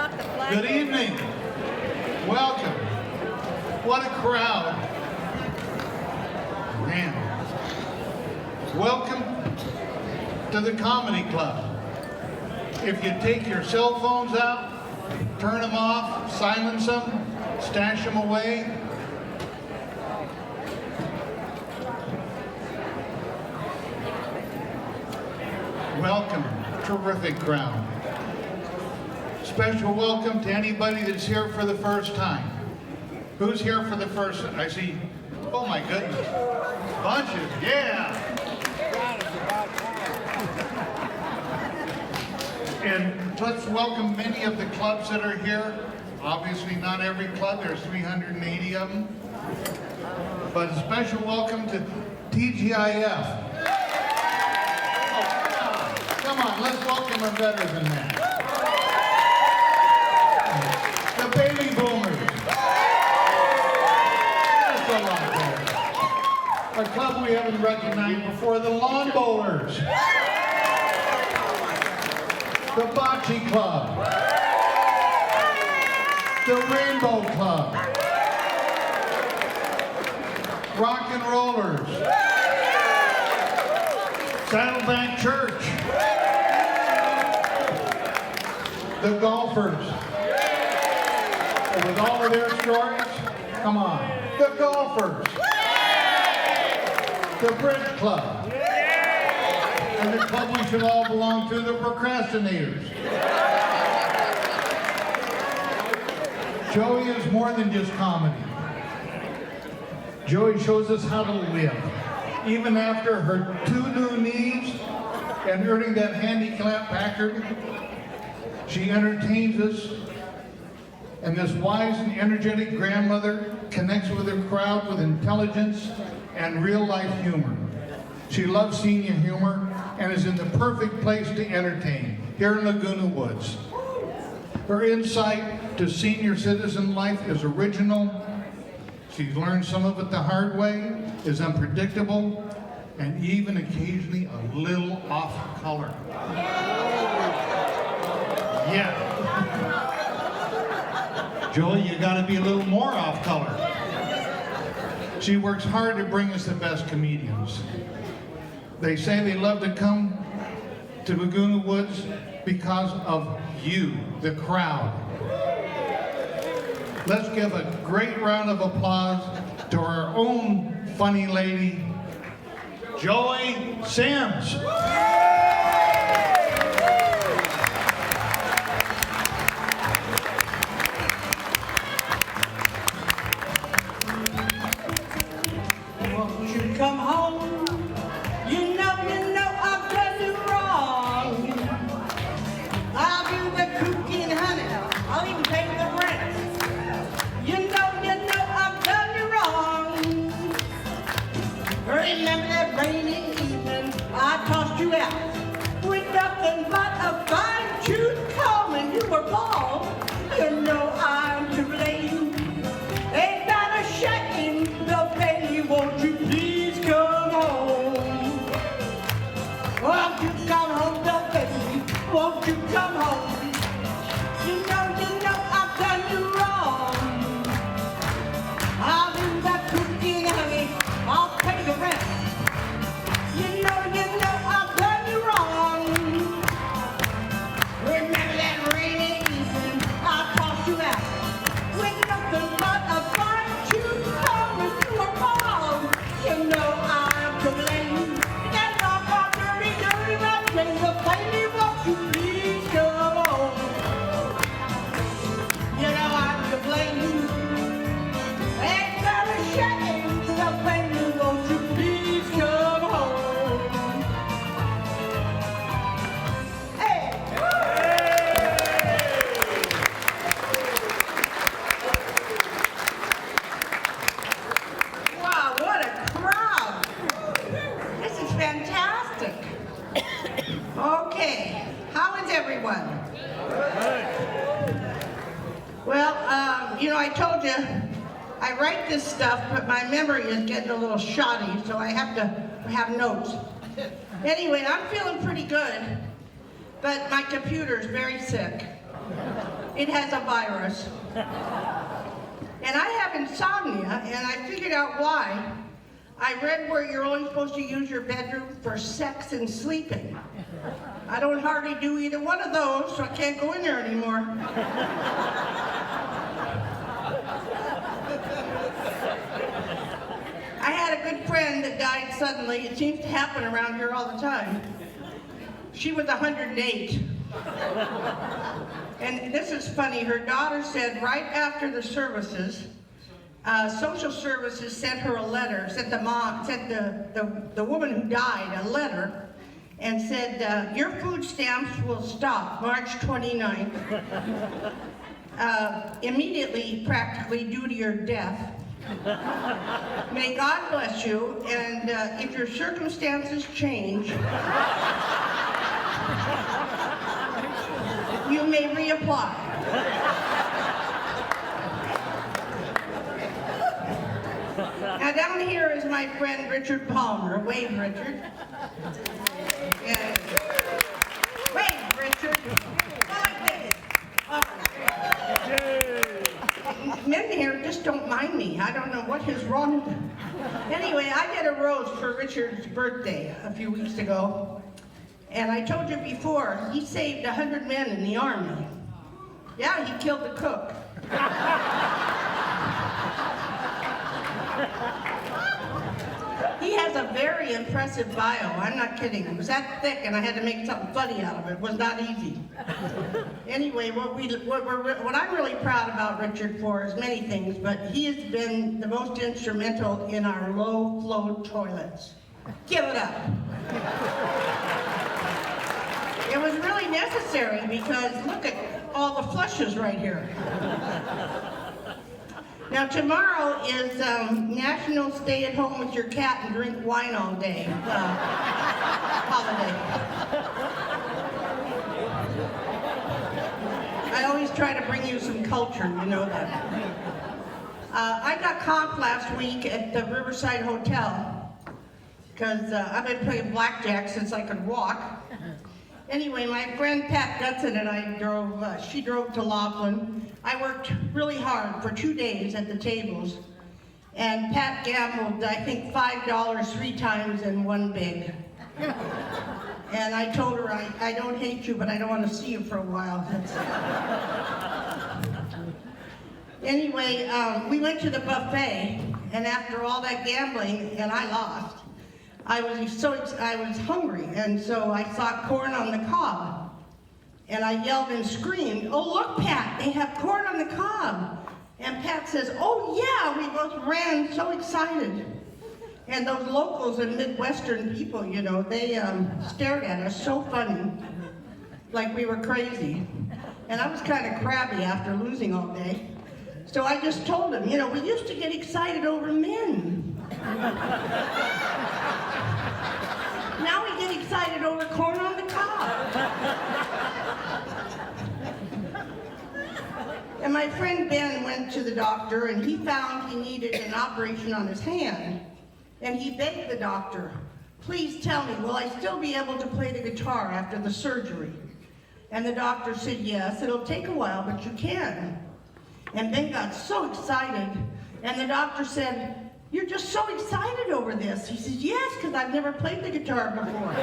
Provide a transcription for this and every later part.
Good evening. Welcome. What a crowd. Man. Welcome to the Comedy Club. If you take your cell phones out, turn them off, silence them, stash them away. Welcome, terrific crowd. Special welcome to anybody that's here for the first time. Who's here for the first time? I see, oh my goodness, bunches, yeah. And let's welcome many of the clubs that are here. Obviously not every club, there's 380 of them. But a special welcome to TGIF. Come on, let's welcome her better than that. The baby boomers. That's a lot better. A club we haven't recognized before, the lawn bowlers. The bocce club. The rainbow club. Rock and rollers. Saddleback Church. The golfers. And with all of their stories, come on. The golfers. The bridge club. And the club we should all belong to, the procrastinators. Joey is more than just comedy. Joey shows us how to live. Even after her 2 new knees and earning that handicap placard, she entertains us. And this wise and energetic grandmother connects with her crowd with intelligence and real-life humor. She loves senior humor and is in the perfect place to entertain, here in Laguna Woods. Her insight to senior citizen life is original. She's learned some of it the hard way, is unpredictable, and even occasionally a little off color. Yeah. Joey, you gotta be a little more off color. She works hard to bring us the best comedians. They say they love to come to Laguna Woods because of you, the crowd. Let's give a great round of applause to our own funny lady, Joey Sims. Won't you come home? You know I've done you wrong. I'll do the cooking, honey. I'll even pay the rent. You know I've done you wrong. Remember that rainy evening I tossed you out with nothing but a fine tooth comb and you were bald. You know I'm to blame. Ain't that a shame, the baby? Won't you please come home? Won't you come home, the baby? Won't you come home? You know I've done you wrong. I'll do that cooking, honey. I'll pay the rent. You know I've done you wrong. Remember that rainy evening I tossed you out with nothing but a fine tooth comb and you were bald. You know I'm to blame. That's all my dirty right thing. The baby, won't you please come home? You know I'm to blame. Ain't that a shame? The baby, won't you please come home? Hey! Wow, what a crowd! This is fantastic. Okay, how is everyone? Well, I told you I write this stuff, but my memory is getting a little shoddy, so I have to have notes. Anyway, I'm feeling pretty good, but my computer's very sick. It has a virus. And I have insomnia, and I figured out why. I read where you're only supposed to use your bedroom for sex and sleeping. I don't hardly do either one of those, so I can't go in there anymore. I had a good friend that died suddenly. It seems to happen around here all the time. She was 108. And this is funny, her daughter said right after the services, social services sent her a letter, sent the woman who died a letter, and said, your food stamps will stop March 29th, immediately, practically, due to your death. May God bless you, and if your circumstances change, you may reapply. Now down here is my friend Richard Palmer. Wave, Richard. Yes. Wave, Richard. I like this. Men here just don't mind me. I don't know what is wrong with them. Anyway, I did a roast for Richard's birthday a few weeks ago. And I told you before, he saved 100 men in the Army. Yeah, he killed the cook. He has a very impressive bio. I'm not kidding. It was that thick, and I had to make something funny out of it. It was not easy. Anyway, what I'm really proud about Richard for is many things, but he has been the most instrumental in our low-flow toilets. Give it up. It was really necessary because look at all the flushes right here. Now tomorrow is National Stay at Home with Your Cat and Drink Wine All Day holiday. I always try to bring you some culture, you know that. I got comped last week at the Riverside Hotel because I've been playing blackjack since I could walk. Anyway, my friend Pat Gutson and I drove, she drove to Laughlin. I worked really hard for 2 days at the tables. And Pat gambled, I think, $5 3 times in one big. And I told her, I don't hate you, but I don't want to see you for a while. Anyway, we went to the buffet, and after all that gambling, and I lost, I was hungry, and so I saw corn on the cob. And I yelled and screamed, oh look, Pat, they have corn on the cob. And Pat says, oh yeah, we both ran so excited. And those locals and Midwestern people, you know, they stared at us so funny, like we were crazy. And I was kind of crabby after losing all day. So I just told him, you know, we used to get excited over men. Now we get excited over corn on the cob. And my friend Ben went to the doctor and he found he needed an operation on his hand. And he begged the doctor, please tell me, will I still be able to play the guitar after the surgery? And the doctor said, yes, it'll take a while, but you can. And Ben got so excited. And the doctor said, you're just so excited over this. He says, yes, because I've never played the guitar before.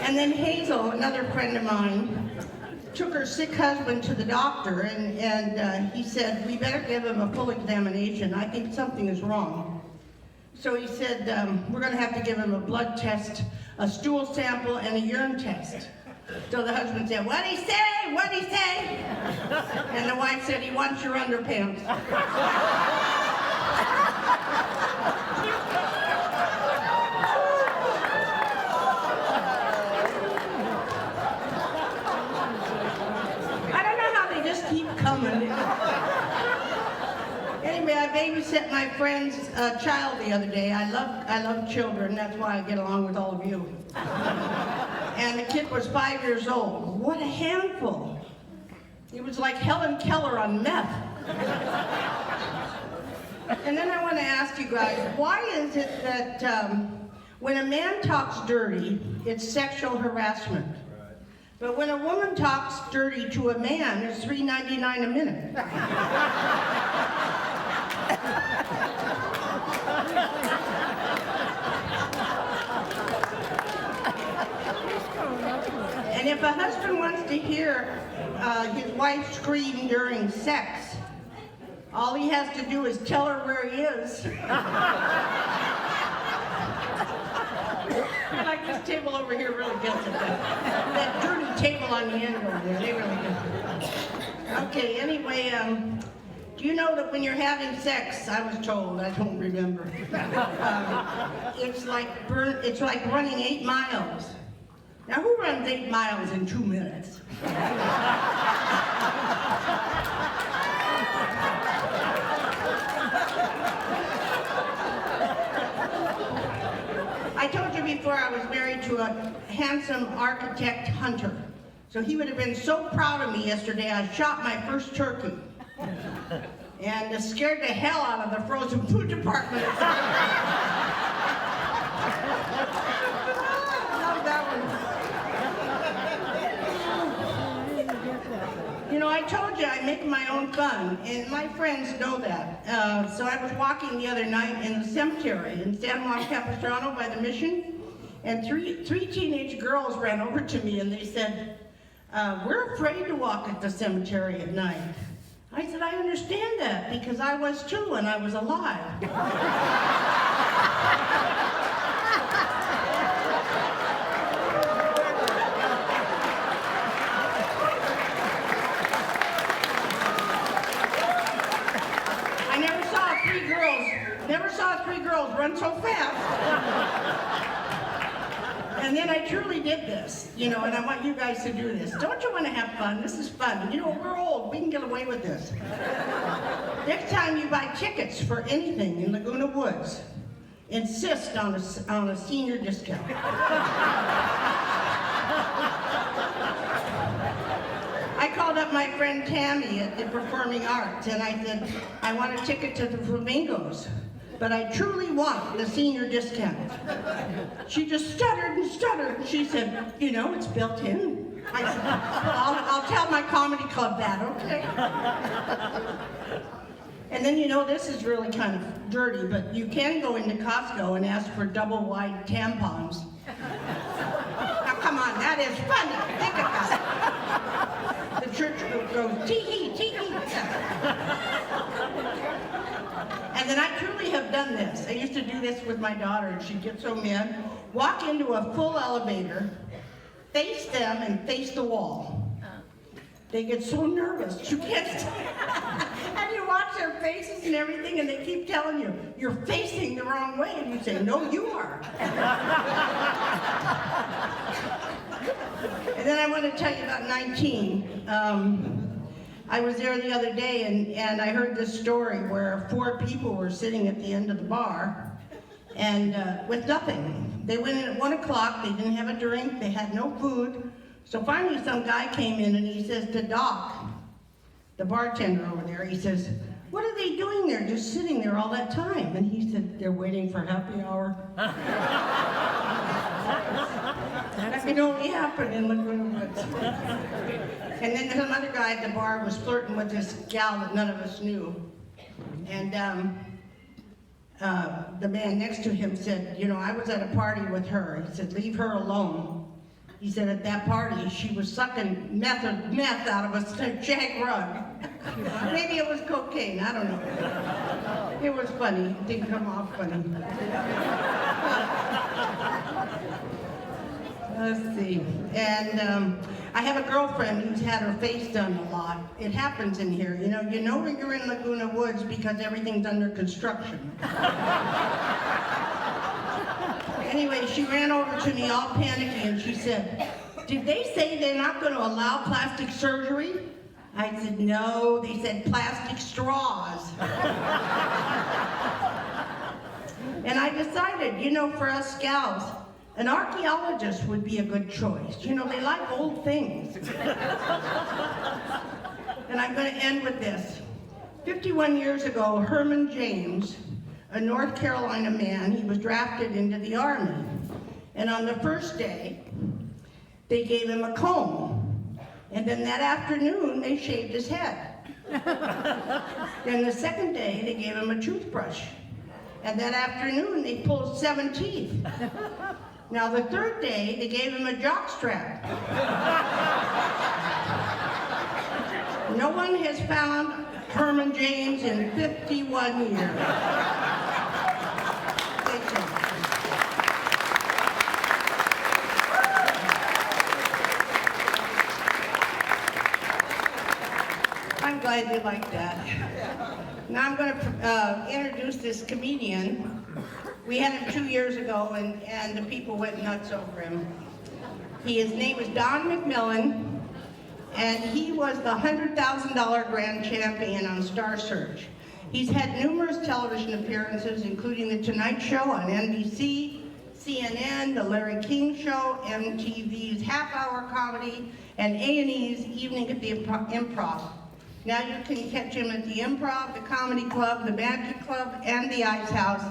And then Hazel, another friend of mine, took her sick husband to the doctor, and he said, we better give him a full examination. I think something is wrong. So he said, we're going to have to give him a blood test, a stool sample, and a urine test. So the husband said, what'd he say? What'd he say? And the wife said, he wants your underpants. I don't know how they just keep coming. Anyway, I babysat my friend's child the other day. I love children. That's why I get along with all of you. And the kid was 5 years old. What a handful. He was like Helen Keller on meth. And then I want to ask you guys, why is it that when a man talks dirty, it's sexual harassment? But when a woman talks dirty to a man, it's $3.99 a minute. And if a husband wants to hear his wife scream during sex, all he has to do is tell her where he is. I like this table over here really gets it. That dirty table on the end over there, they really get it. Okay, anyway, do you know that when you're having sex, I was told, I don't remember, it's like running 8 miles. Now, who runs 8 miles in 2 minutes? I told you before I was married to a handsome architect hunter. So he would have been so proud of me yesterday, I shot my first turkey. And scared the hell out of the frozen food department. Love that one. You know, I told you I make my own fun, and my friends know that. So I was walking the other night in the cemetery in San Juan Capistrano by the Mission, and three teenage girls ran over to me and they said, we're afraid to walk at the cemetery at night. I said, I understand that, because I was too when I was alive. I never saw three girls run so fast. And then I truly did this, you know, and I want you guys to do this. Don't you want to have fun? This is fun. You know, we're old. We can get away with this. Next time you buy tickets for anything in Laguna Woods, insist on a senior discount. I called up my friend Tammy at the Performing Arts, and I said, I want a ticket to the Flamingos, but I truly want the senior discount. She just stuttered and stuttered, and she said, you know, it's built in. I said, I'll tell my comedy club that, okay? And then, you know, this is really kind of dirty, but you can go into Costco and ask for double-wide tampons. Now, come on, that is funny. Think about it. The church group goes, tee-hee, tee-hee. And then I truly have done this. I used to do this with my daughter, and she'd get so mad. Walk into a full elevator, face them, and face the wall. They get so nervous, you can't and you watch their faces and everything, and they keep telling you, you're facing the wrong way, and you say, no, you are. And then I want to tell you about 19. I was there the other day, and I heard this story where 4 people were sitting at the end of the bar, and with nothing. They went in at 1 o'clock, they didn't have a drink, they had no food. So finally some guy came in and he says to Doc, the bartender over there, he says, what are they doing there, just sitting there all that time? And he said, they're waiting for happy hour. That can only happen in Laguna Woods. And then some other guy at the bar was flirting with this gal that none of us knew. And the man next to him said, you know, I was at a party with her. He said, leave her alone. He said at that party, she was sucking meth out of a shag rug. Maybe it was cocaine, I don't know. It was funny, it didn't come off funny. Let's see, and I have a girlfriend who's had her face done a lot. It happens in here, you know when you're in Laguna Woods because everything's under construction. Anyway, she ran over to me all panicky and she said, did they say they're not going to allow plastic surgery? I said, no, they said plastic straws. And I decided, you know, for us gals, an archaeologist would be a good choice. You know, they like old things. And I'm going to end with this. 51 years ago, Herman James, a North Carolina man, he was drafted into the Army. And on the first day, they gave him a comb. And then that afternoon, they shaved his head. Then the second day, they gave him a toothbrush. And that afternoon, they pulled 7 teeth. Now the third day, they gave him a jockstrap. No one has found Herman James in 51 years. Thank you. I'm glad you like that. Now I'm going to introduce this comedian. We had him 2 years ago, and the people went nuts over him. His name is Don McMillan, and he was the $100,000 grand champion on Star Search. He's had numerous television appearances, including The Tonight Show on NBC, CNN, The Larry King Show, MTV's half-hour comedy, and A&E's Evening at the Improv. Now you can catch him at the Improv, the Comedy Club, the Magic Club, and the Ice House.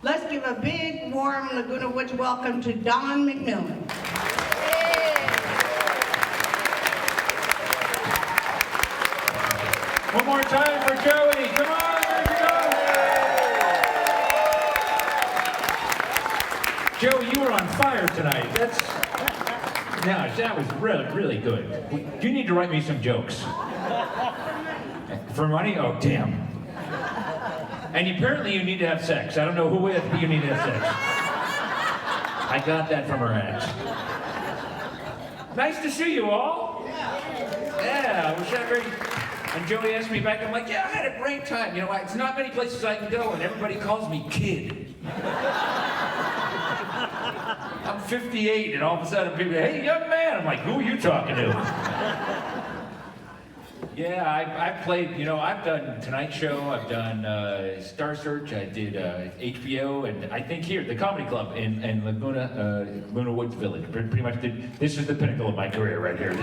Let's give a big, warm Laguna Woods welcome to Don McMillan. One more time for Joey. Come on, Joey. Joey, you were on fire tonight. That was really, really good. You need to write me some jokes. For money? Oh, damn. And apparently you need to have sex. I don't know who with, but you need to have sex. I got that from her act. Nice to see you all. Yeah, I wish I had very... And Joey asked me back, I'm like, yeah, I had a great time. You know, it's not many places I can go, and everybody calls me kid. I'm 58, and all of a sudden people, hey, young man. I'm like, who are you talking to? Yeah, I've played, you know, I've done Tonight Show, I've done Star Search, I did HBO, and I think here, the Comedy Club in Laguna Woods Village. Pretty much, this is the pinnacle of my career right here.